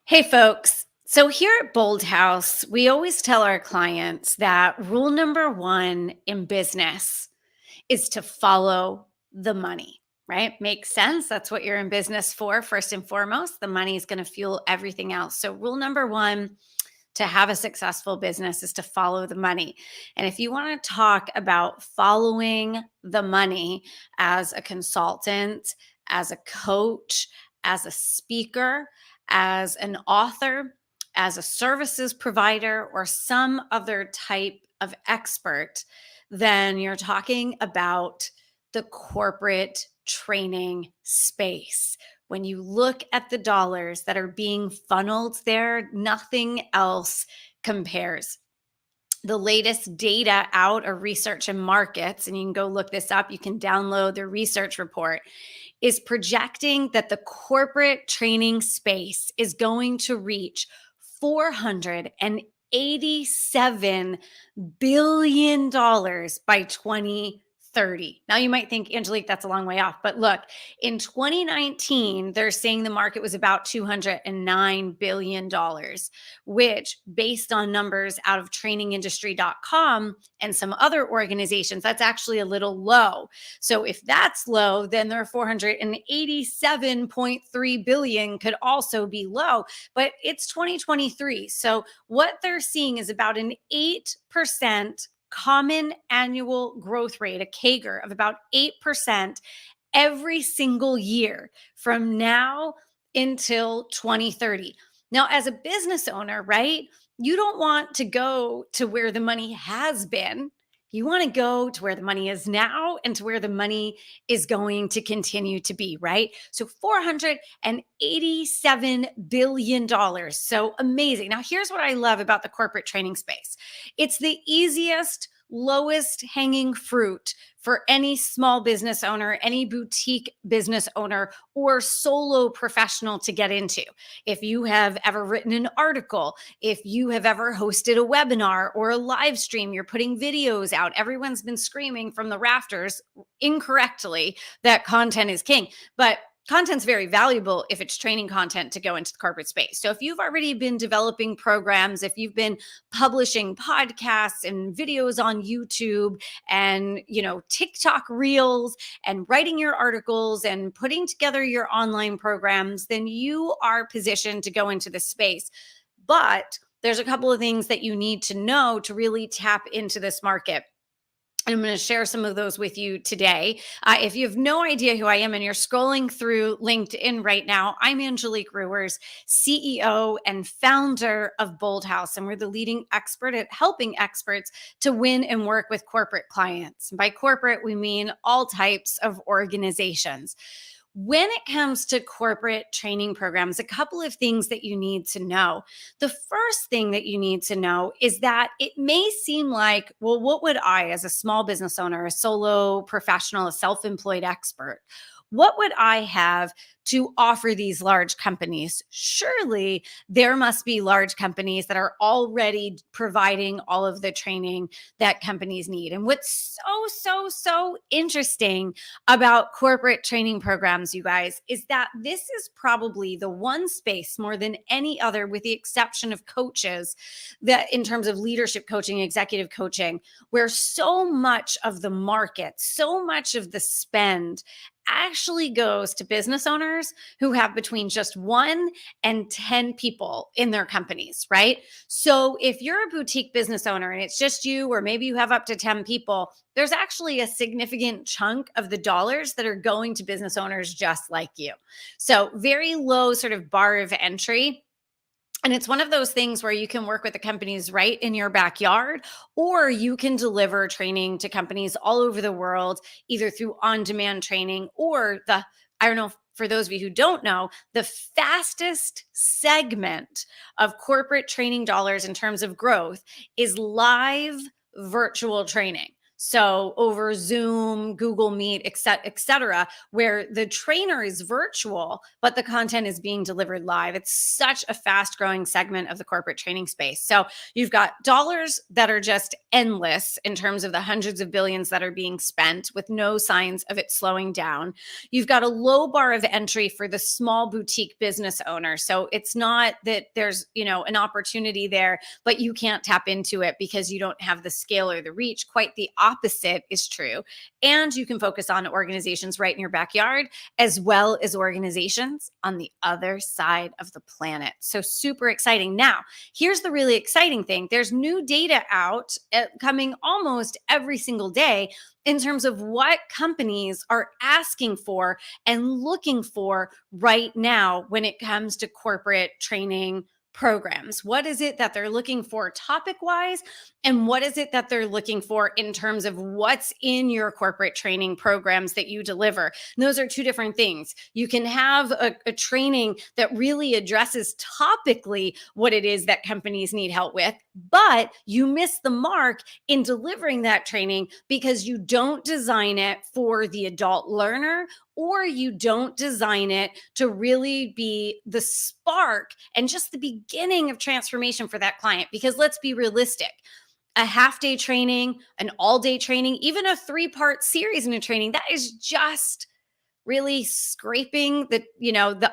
Hey, folks. So, here at Bold House, we always tell our clients that rule number one in business is to follow the money, right? Makes sense. That's what you're in business for, first and foremost. The money is going to fuel everything else. So, rule number one to have a successful business is to follow the money. And if you want to talk about following the money as a consultant, as a coach, as a speaker, as an author, as a services provider, or some other type of expert, then you're talking about the corporate training space. When you look at the dollars that are being funneled there, nothing else compares. The latest data out of research and markets, and you can go look this up, you can download the research report, is projecting that the corporate training space is going to reach $487 billion by 2030. Now you might think, Angelique, that's a long way off. But look, in 2019, they're saying the market was about $209 billion, which, based on numbers out of trainingindustry.com and some other organizations, that's actually a little low. So if that's low, then their 487.3 billion could also be low, but it's 2023. So what they're seeing is about an 8% common annual growth rate, a CAGR of about 8% every single year from now until 2030. Now, as a business owner, right, you don't want to go to where the money has been. You want to go to where the money is now and to where the money is going to continue to be, right? So $487 billion. So amazing. Now, here's what I love about the corporate training space. It's the easiest, lowest hanging fruit for any small business owner, any boutique business owner, or solo professional to get into. If you have ever written an article, if you have ever hosted a webinar or a live stream, you're putting videos out, everyone's been screaming from the rafters incorrectly that content is king. But content's very valuable if it's training content to go into the corporate space. So if you've already been developing programs, if you've been publishing podcasts and videos on YouTube and, TikTok reels and writing your articles and putting together your online programs, then you are positioned to go into this space. But there's a couple of things that you need to know to really tap into this market. I'm going to share some of those with you today. If you have no idea who I am and you're scrolling through LinkedIn right now, I'm Angelique Rewers, CEO and founder of Bold House, and we're the leading expert at helping experts to win and work with corporate clients. By corporate, we mean all types of organizations. When it comes to corporate training programs, a couple of things that you need to know. The first thing that you need to know is that it may seem like, well, what would I, as a small business owner, a solo professional, a self employed expert, what would I have to offer these large companies? Surely there must be large companies that are already providing all of the training that companies need. And what's so interesting about corporate training programs, you guys, is that this is probably the one space more than any other, with the exception of coaches, that in terms of leadership coaching, executive coaching, where so much of the market, so much of the spend actually goes to business owners who have between just 1 and 10 people in their companies, right? So if you're a boutique business owner and it's just you, or maybe you have up to 10 people, there's actually a significant chunk of the dollars that are going to business owners just like you. So very low sort of bar of entry. And it's one of those things where you can work with the companies right in your backyard, or you can deliver training to companies all over the world, either through on-demand training or I don't know, for those of you who don't know, the fastest segment of corporate training dollars in terms of growth is live virtual training. So over Zoom, Google Meet, et cetera, where the trainer is virtual, but the content is being delivered live. It's such a fast growing segment of the corporate training space. So you've got dollars that are just endless in terms of the hundreds of billions that are being spent with no signs of it slowing down. You've got a low bar of entry for the small boutique business owner. So it's not that there's, an opportunity there, but you can't tap into it because you don't have the scale or the reach. Quite the opposite is true. And you can focus on organizations right in your backyard, as well as organizations on the other side of the planet. So super exciting. Now, here's the really exciting thing. There's new data out coming almost every single day in terms of what companies are asking for and looking for right now when it comes to corporate training programs. What is it that they're looking for topic wise? And what is it that they're looking for in terms of what's in your corporate training programs that you deliver? And those are two different things. You can have a training that really addresses topically what it is that companies need help with, but you miss the mark in delivering that training because you don't design it for the adult learner, or you don't design it to really be the spark and just the beginning of transformation for that client. Because let's be realistic, a half day training, an all day training, even a 3-part series in a training, that is just really scraping the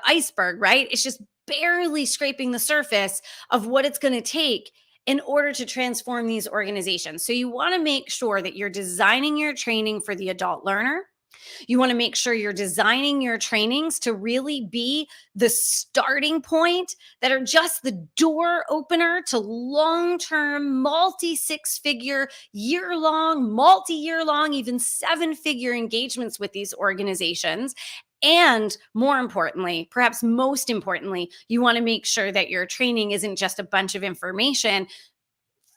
iceberg, right? It's just barely scraping the surface of what it's going to take in order to transform these organizations. So you want to make sure that you're designing your training for the adult learner. You want to make sure you're designing your trainings to really be the starting point that are just the door opener to long-term, multi-6-figure, year-long, multi-year-long, even 7-figure engagements with these organizations. And more importantly, perhaps most importantly, you want to make sure that your training isn't just a bunch of information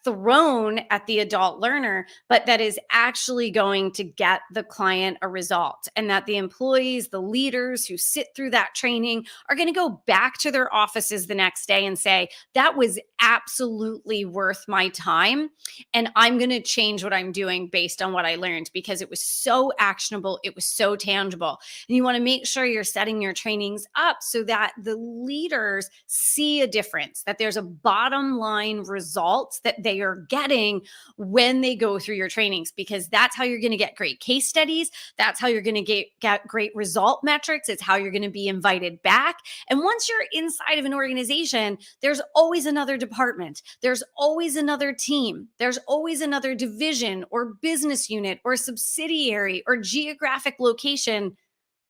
thrown at the adult learner, but that is actually going to get the client a result, and that the employees, the leaders who sit through that training are going to go back to their offices the next day and say, that was absolutely worth my time. And I'm going to change what I'm doing based on what I learned because it was so actionable. It was so tangible. And you want to make sure you're setting your trainings up so that the leaders see a difference, that there's a bottom line result that they are getting when they go through your trainings, because that's how you're going to get great case studies. That's how you're going to get great result metrics. It's how you're going to be invited back. And once you're inside of an organization, there's always another department. There's always another team. There's always another division or business unit or subsidiary or geographic location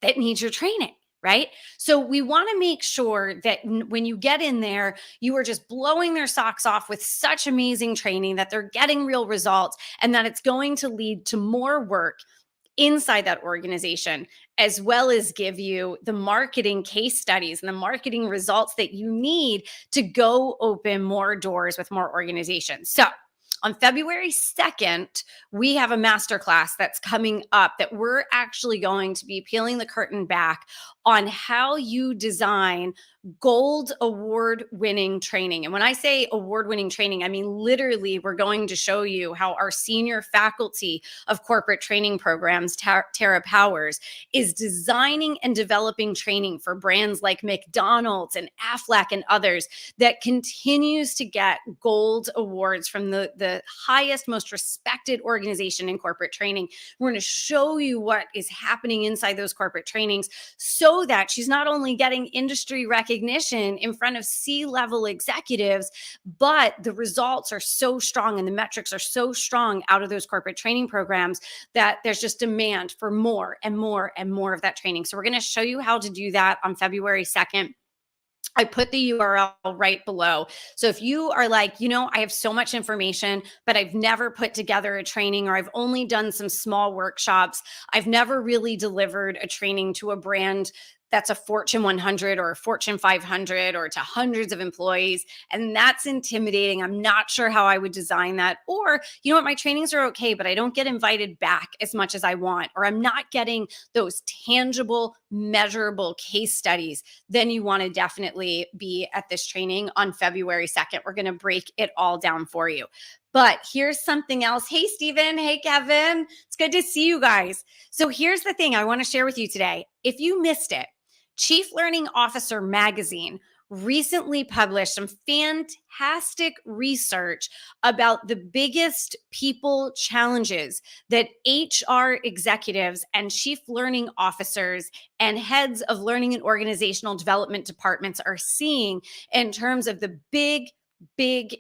that needs your training, right? So we want to make sure that when you get in there, you are just blowing their socks off with such amazing training that they're getting real results and that it's going to lead to more work inside that organization, as well as give you the marketing case studies and the marketing results that you need to go open more doors with more organizations. So on February 2nd, we have a masterclass that's coming up that we're actually going to be peeling the curtain back on how you design gold award winning training. And when I say award winning training, I mean literally we're going to show you how our senior faculty of corporate training programs, Tara Powers, is designing and developing training for brands like McDonald's and Aflac and others that continues to get gold awards from the highest, most respected organization in corporate training. We're going to show you what is happening inside those corporate trainings so that she's not only getting industry recognition in front of C-level executives, but the results are so strong and the metrics are so strong out of those corporate training programs that there's just demand for more and more and more of that training. So we're going to show you how to do that on February 2nd. I put the URL right below. So if you are like, I have so much information, but I've never put together a training, or I've only done some small workshops, I've never really delivered a training to a brand that's a Fortune 100 or a Fortune 500 or to hundreds of employees, and that's intimidating. I'm not sure how I would design that. Or, my trainings are okay, but I don't get invited back as much as I want, or I'm not getting those tangible measurable case studies, then you want to definitely be at this training on February 2nd. We're going to break it all down for you. But here's something else. Hey, Stephen. Hey, Kevin. It's good to see you guys. So here's the thing I want to share with you today. If you missed it, Chief Learning Officer Magazine recently published some fantastic research about the biggest people challenges that HR executives and chief learning officers and heads of learning and organizational development departments are seeing in terms of the big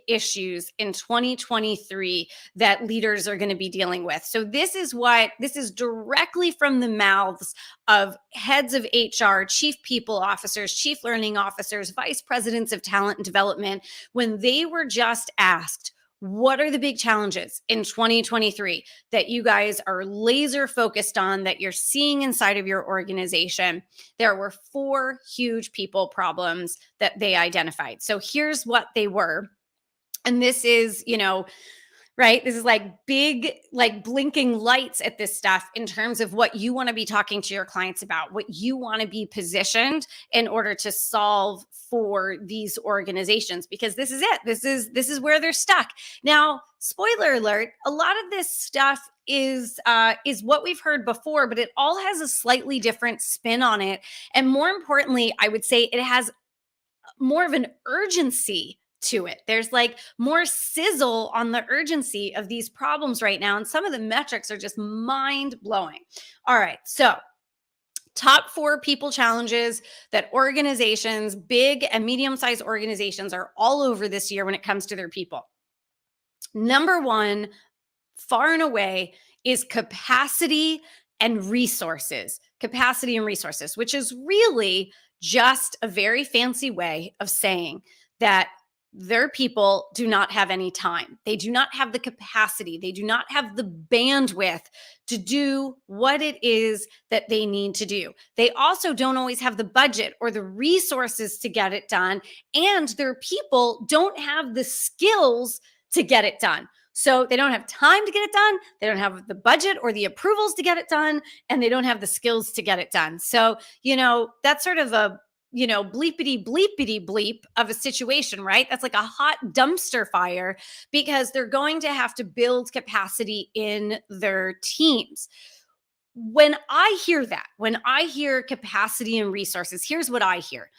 issues in 2023 that leaders are going to be dealing with. So this is directly from the mouths of heads of HR, chief people officers, chief learning officers, vice presidents of talent and development, when they were just asked, what are the big challenges in 2023 that you guys are laser focused on, that you're seeing inside of your organization? There were 4 huge people problems that they identified. So here's what they were. And this is, right? This is like big, like blinking lights at this stuff in terms of what you want to be talking to your clients about, what you want to be positioned in order to solve for these organizations, because this is it. This is where they're stuck. Now, spoiler alert, a lot of this stuff is what we've heard before, but it all has a slightly different spin on it. And more importantly, I would say it has more of an urgency to it. There's like more sizzle on the urgency of these problems right now. And some of the metrics are just mind blowing. All right. So, top 4 people challenges that organizations, big and medium sized organizations, are all over this year when it comes to their people. Number 1, far and away, is capacity and resources. Capacity and resources, which is really just a very fancy way of saying that their people do not have any time. They do not have the capacity. They do not have the bandwidth to do what it is that they need to do. They also don't always have the budget or the resources to get it done. And their people don't have the skills to get it done. So they don't have time to get it done. They don't have the budget or the approvals to get it done. And they don't have the skills to get it done. So, that's sort of a bleepity bleep of a situation, right? That's like a hot dumpster fire, because they're going to have to build capacity in their teams. When I hear that, when I hear capacity and resources, here's what I hear.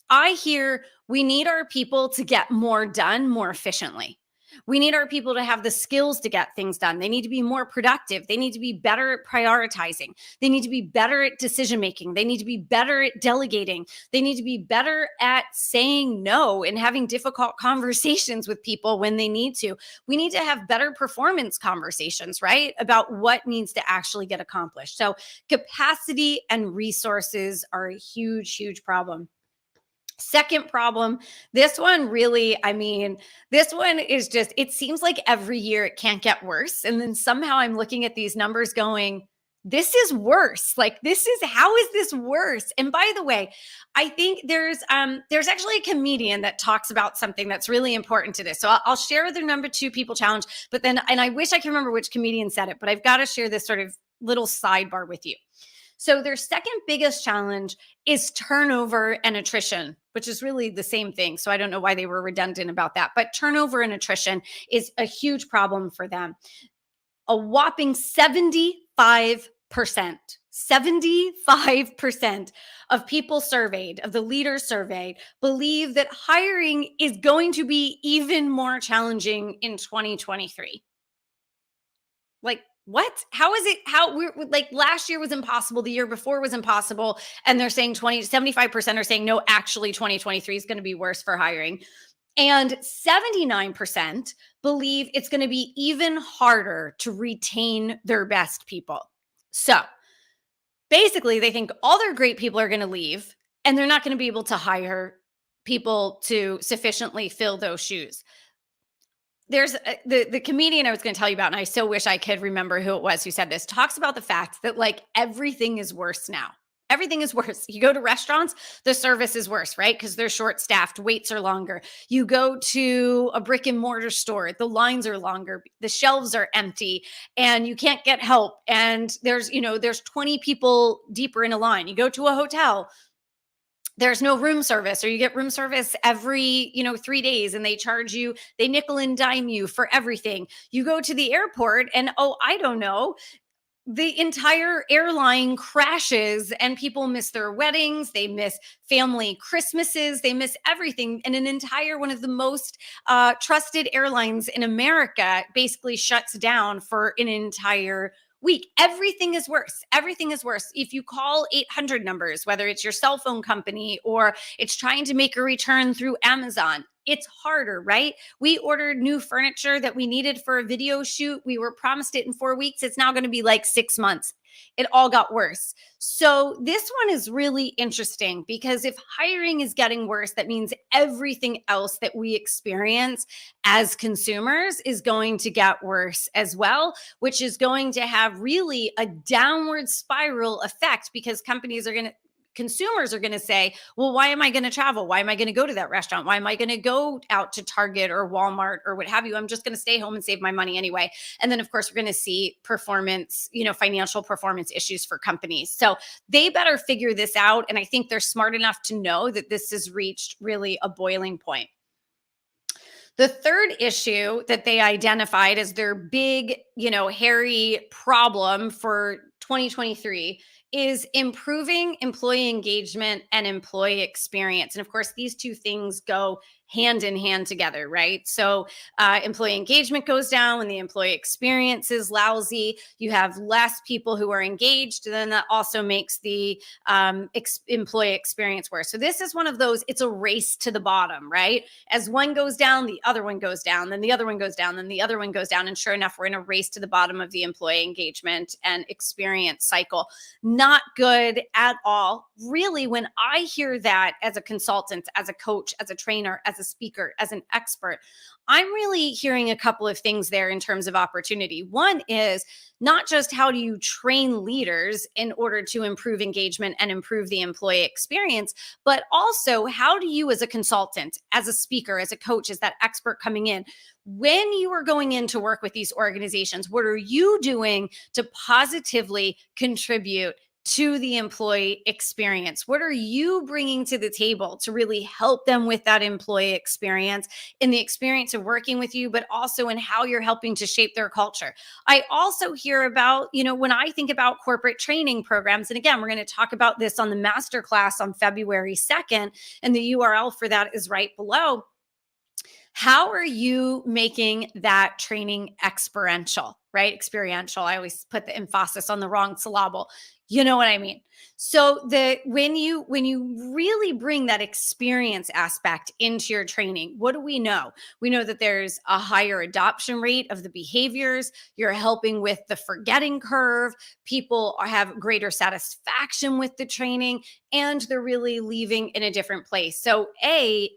I hear we need our people to get more done more efficiently. We need our people to have the skills to get things done. They need to be more productive. They need to be better at prioritizing. They need to be better at decision making. They need to be better at delegating. They need to be better at saying no and having difficult conversations with people when they need to. We need to have better performance conversations, right? About what needs to actually get accomplished. So capacity and resources are a huge, huge problem. Second problem, this one really, this one is just, it seems like every year it can't get worse. And then somehow I'm looking at these numbers going, this is worse. Like, how is this worse? And by the way, I think there's actually a comedian that talks about something that's really important to this. So I'll share the number 2 people challenge, but then, and I wish I could remember which comedian said it, but I've got to share this sort of little sidebar with you. So their second biggest challenge is turnover and attrition, which is really the same thing. So I don't know why they were redundant about that, but turnover and attrition is a huge problem for them. A whopping 75%, 75% of people surveyed, of the leaders surveyed, believe that hiring is going to be even more challenging in 2023. Like, what? How is it? How we're like, last year was impossible. The year before was impossible. And they're saying 75% are saying, no, actually 2023 is going to be worse for hiring. And 79% believe it's going to be even harder to retain their best people. So basically, they think all their great people are going to leave, and they're not going to be able to hire people to sufficiently fill those shoes. There's the comedian I was going to tell you about, and I so wish I could remember who it was who said this, talks about the fact that like everything is worse now. Everything is worse. You go to restaurants, the service is worse, right? Because they're short staffed, waits are longer. You go to a brick and mortar store, the lines are longer, the shelves are empty, and you can't get help. And there's 20 people deeper in a line. You go to a hotel, there's no room service, or you get room service every 3 days, and they nickel and dime you for everything. You go to the airport, and oh, I don't know, the entire airline crashes, and people miss their weddings, they miss family Christmases, they miss everything. And an entire one of the most trusted airlines in America basically shuts down for an entire week. Everything is worse. Everything is worse. If you call 800 numbers, whether it's your cell phone company or it's trying to make a return through Amazon, it's harder, right? We ordered new furniture that we needed for a video shoot. We were promised it in 4 weeks. It's now going to be like 6 months. It all got worse. So, this one is really interesting because if hiring is getting worse, that means everything else that we experience as consumers is going to get worse as well, which is going to have really a downward spiral effect because consumers are going to say, well, why am I going to travel? Why am I going to go to that restaurant? Why am I going to go out to Target or Walmart or what have you? I'm just going to stay home and save my money anyway. And then, of course, we're going to see financial performance issues for companies. So they better figure this out. And I think they're smart enough to know that this has reached really a boiling point. The third issue that they identified as their big, hairy problem for 2023 is improving employee engagement and employee experience. And of course, these two things go hand in hand together, right? So employee engagement goes down when the employee experience is lousy. You have less people who are engaged, and then that also makes the employee experience worse. So this is one of those, it's a race to the bottom, right? As one goes down, the other one goes down, then the other one goes down, then the other one goes down. And sure enough, we're in a race to the bottom of the employee engagement and experience cycle. Not good at all. Really, when I hear that as a consultant, as a coach, as a trainer, as a speaker, as an expert, I'm really hearing a couple of things there in terms of opportunity. One is not just how do you train leaders in order to improve engagement and improve the employee experience, but also how do you, as a consultant, as a speaker, as a coach, as that expert coming in, when you are going in to work with these organizations, what are you doing to positively contribute to the employee experience? What are you bringing to the table to really help them with that employee experience, in the experience of working with you, but also in how you're helping to shape their culture? I also hear about, when I think about corporate training programs, and again, we're going to talk about this on the masterclass on February 2nd, and the URL for that is right below. How are you making that training experiential, right? Experiential. I always put the emphasis on the wrong syllable. You know what I mean? So when you really bring that experience aspect into your training, what do we know? We know that there's a higher adoption rate of the behaviors. You're helping with the forgetting curve. People have greater satisfaction with the training, and they're really leaving in a different place. So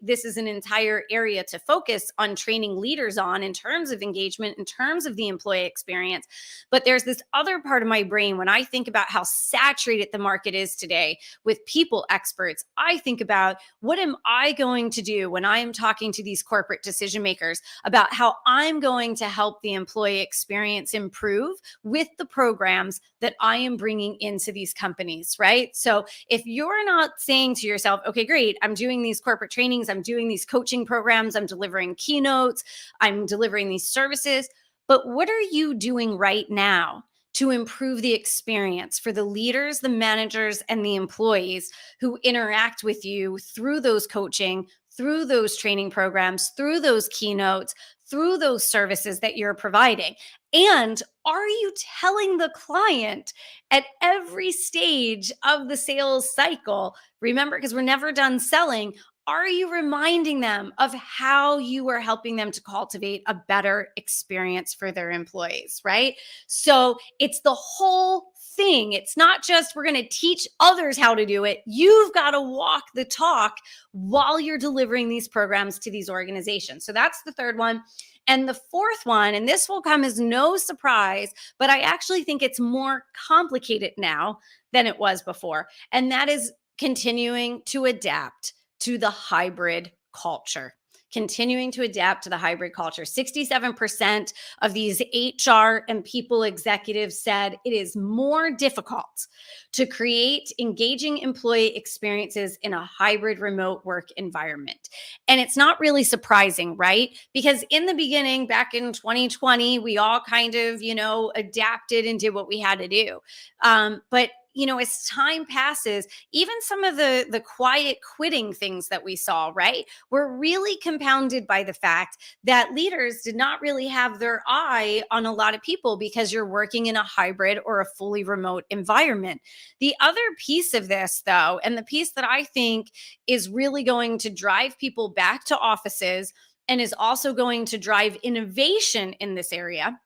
this is an entire area to focus on training leaders on in terms of engagement, in terms of the employee experience. But there's this other part of my brain when I think about how saturated the market is today with people experts. I think about, what am I going to do when I am talking to these corporate decision makers about how I'm going to help the employee experience improve with the programs that I am bringing into these companies, right? So if you're not saying to yourself, okay, great, I'm doing these corporate trainings, I'm doing these coaching programs, I'm delivering keynotes, I'm delivering these services, but what are you doing right now to improve the experience for the leaders, the managers, and the employees who interact with you through those coaching, through those training programs, through those keynotes, through those services that you're providing? And are you telling the client at every stage of the sales cycle? Remember, because we're never done selling, Are you reminding them of how you are helping them to cultivate a better experience for their employees, right? So it's the whole thing. It's not just we're going to teach others how to do it. You've got to walk the talk while you're delivering these programs to these organizations. So that's the third one. And the fourth one, and this will come as no surprise, but I actually think it's more complicated now than it was before. And that is continuing to adapt to the hybrid culture. Continuing to adapt to the hybrid culture. 67% of these HR and people executives said it is more difficult to create engaging employee experiences in a hybrid remote work environment. And it's not really surprising, right? Because in the beginning, back in 2020, we all kind of, adapted and did what we had to do. But as time passes, even some of the quiet quitting things that we saw, right, were really compounded by the fact that leaders did not really have their eye on a lot of people because you're working in a hybrid or a fully remote environment. The other piece of this, though, and the piece that I think is really going to drive people back to offices and is also going to drive innovation in this area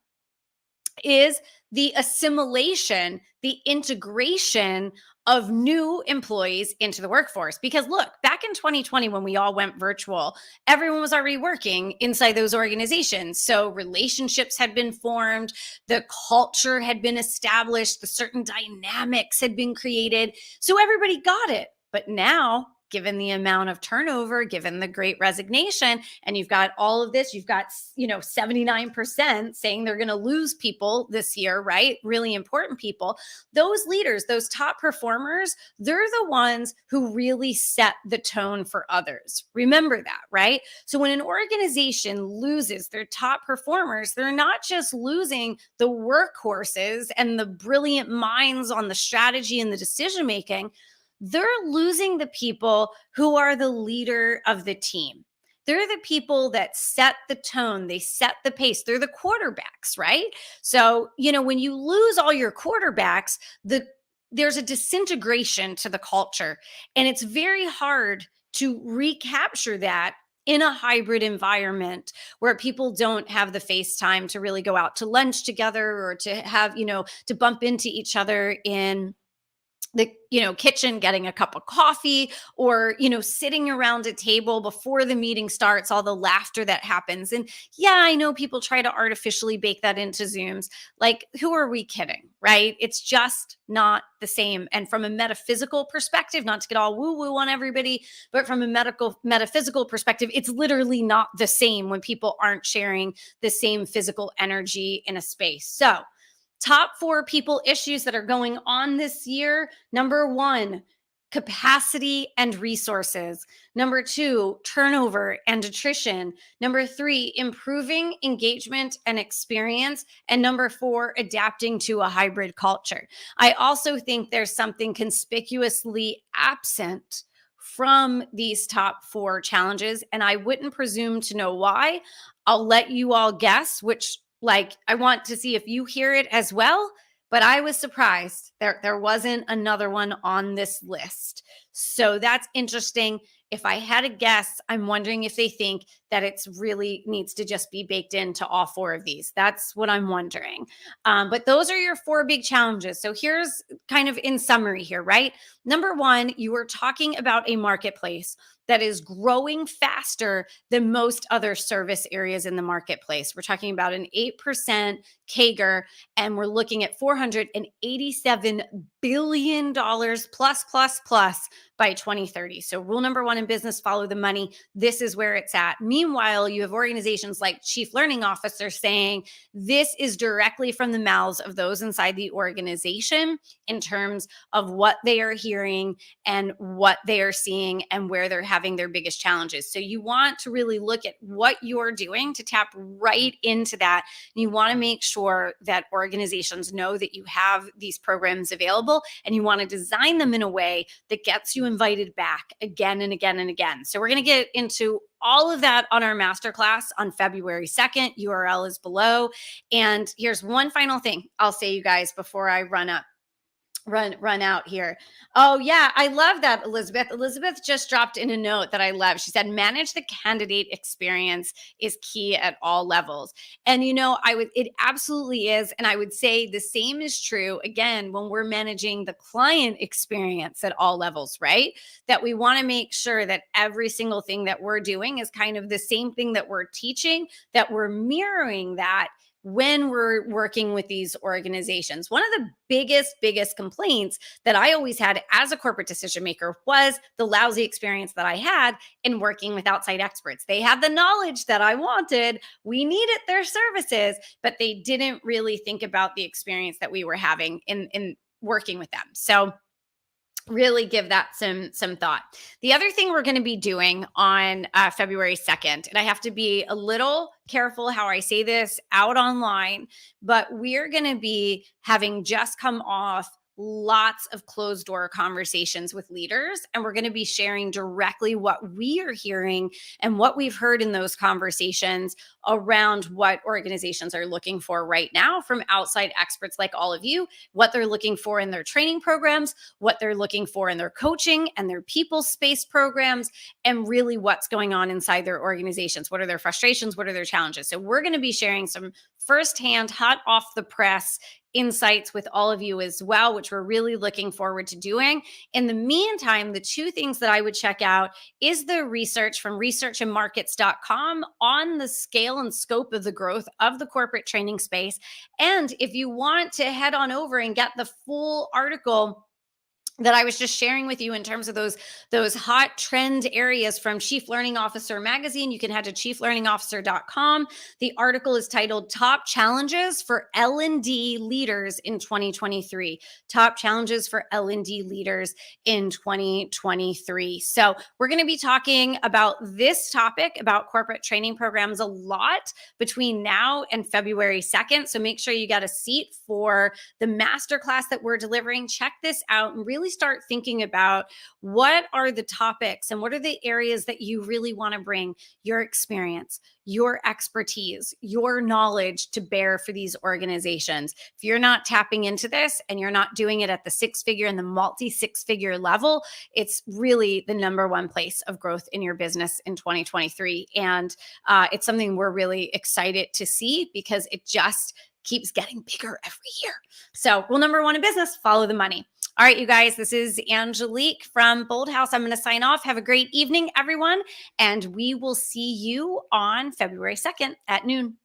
is the assimilation, the integration of new employees into the workforce. Because look, back in 2020, when we all went virtual, everyone was already working inside those organizations. So relationships had been formed, the culture had been established, the certain dynamics had been created. So everybody got it. But now, given the amount of turnover, given the great resignation, and you've got all of this, you've got, 79% saying they're going to lose people this year, right? Really important people. Those leaders, those top performers, they're the ones who really set the tone for others. Remember that, right? So when an organization loses their top performers, they're not just losing the workhorses and the brilliant minds on the strategy and the decision making. They're losing the people who are the leader of the team. They're the people that set the tone, they set the pace. They're the quarterbacks, right? So, when you lose all your quarterbacks, there's a disintegration to the culture, and it's very hard to recapture that in a hybrid environment where people don't have the face time to really go out to lunch together or to have, to bump into each other in the kitchen getting a cup of coffee, or sitting around a table before the meeting starts, all the laughter that happens. And yeah, I know people try to artificially bake that into Zooms. Like, who are we kidding, right? It's just not the same. And from a metaphysical perspective, not to get all woo woo on everybody, but from a metaphysical perspective, it's literally not the same when people aren't sharing the same physical energy in a space. So top 4 people issues that are going on this year. Number 1, capacity and resources. Number 2, turnover and attrition. Number 3, improving engagement and experience. And number 4, adapting to a hybrid culture. I also think there's something conspicuously absent from these top 4 challenges, and I wouldn't presume to know why. I'll let you all guess, which, I want to see if you hear it as well, but I was surprised there wasn't another one on this list. So that's interesting. If I had a guess, I'm wondering if they think that it's really needs to just be baked into all 4 of these. That's what I'm wondering. But those are your 4 big challenges. So here's kind of in summary here, right? Number 1, you are talking about a marketplace that is growing faster than most other service areas in the marketplace. We're talking about an 8% CAGR, and we're looking at $487 billion plus by 2030. So rule number 1 in business, follow the money. This is where it's at. Meanwhile, you have organizations like Chief Learning Officer saying this is directly from the mouths of those inside the organization in terms of what they are hearing and what they are seeing and where they're having their biggest challenges. So you want to really look at what you're doing to tap right into that. And you want to make sure that organizations know that you have these programs available, and you want to design them in a way that gets you invited back again and again and again. So we're going to get into all of that on our masterclass on February 2nd. URL is below. And here's one final thing I'll say, you guys, before I run up. run out here. Oh yeah, I love that, Elizabeth. Elizabeth just dropped in a note that I love. She said manage the candidate experience is key at all levels. And I would it absolutely is, and I would say the same is true again when we're managing the client experience at all levels, right? That we want to make sure that every single thing that we're doing is kind of the same thing that we're teaching, that we're mirroring that when we're working with these organizations. One of the biggest complaints that I always had as a corporate decision maker was the lousy experience that I had in working with outside experts. They had the knowledge that I wanted, we needed their services, but they didn't really think about the experience that we were having in working with them. So really give that some thought. The other thing we're going to be doing on February 2nd, and I have to be a little careful how I say this out online, but we're going to be having just come off lots of closed door conversations with leaders, and we're going to be sharing directly what we are hearing and what we've heard in those conversations around what organizations are looking for right now from outside experts like all of you, what they're looking for in their training programs, what they're looking for in their coaching and their people space programs, and really what's going on inside their organizations. What are their frustrations? What are their challenges? So we're going to be sharing some firsthand, hot off the press insights with all of you as well, which we're really looking forward to doing. In the meantime, the two things that I would check out is the research from researchandmarkets.com on the scale and scope of the growth of the corporate training space. And if you want to head on over and get the full article that I was just sharing with you in terms of those hot trend areas from Chief Learning Officer magazine, you can head to chieflearningofficer.com. The article is titled Top Challenges for L&D Leaders in 2023. Top Challenges for L&D Leaders in 2023. So we're going to be talking about this topic about corporate training programs a lot between now and February 2nd. So make sure you got a seat for the masterclass that we're delivering. Check this out and really start thinking about what are the topics and what are the areas that you really want to bring your experience, your expertise, your knowledge to bear for these organizations. If you're not tapping into this and you're not doing it at the six-figure and the multi-six-figure level, it's really the number one place of growth in your business in 2023. And it's something we're really excited to see because it just keeps getting bigger every year. So rule number one in business, follow the money. All right, you guys, this is Angelique from Bold House. I'm going to sign off. Have a great evening, everyone. And we will see you on February 2nd at noon.